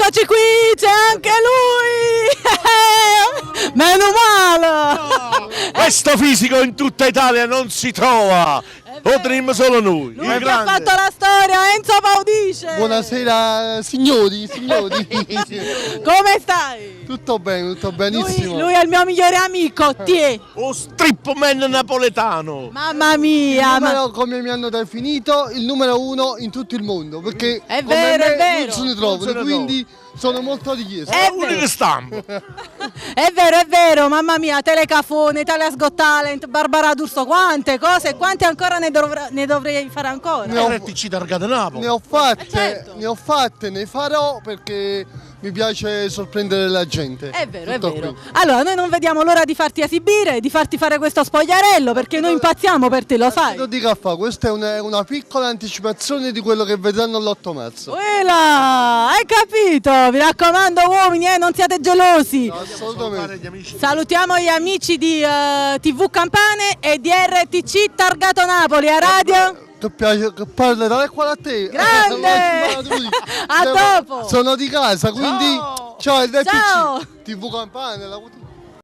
Eccoci qui, c'è anche lui! Meno male! Questo fisico in tutta Italia non si trova, lo teniamo solo noi. Lui che ha fatto la storia, Enzo Paudice! Buonasera signori. Come stai? Tutto bene, tutto benissimo. Lui è il mio migliore amico, Tie! O strip man napoletano. Mamma mia! Come mi hanno definito, il numero uno in tutto il mondo, perché È come vero, me è vero. non se ne trovano, Non se ne quindi sono molto richiesto. È Unico stampo. È vero, mamma mia, Telecafone, Italia's Got Talent, Barbara D'Urso, quante cose e quante ancora ne dovrei fare ancora. RTC targata Napoli. Ne ho fatte, certo. ne farò perché mi piace sorprendere la gente. È vero, Tutto è vero. qui. Allora, noi non vediamo l'ora di farti esibire, di farti fare questo spogliarello, perché noi impazziamo per te, lo sai. Lo dico a fa, questa è una piccola anticipazione di quello che vedranno l'8 marzo. Quella, hai capito? Vi raccomando uomini, non siate gelosi. Assolutamente. Salutiamo gli amici di TV Campane e di RTC Targato Napoli a radio. Che piace, che parli da qua a te. Grande! A dopo! Sono di casa, quindi Ciao! ciao il Ciao! TV Campane.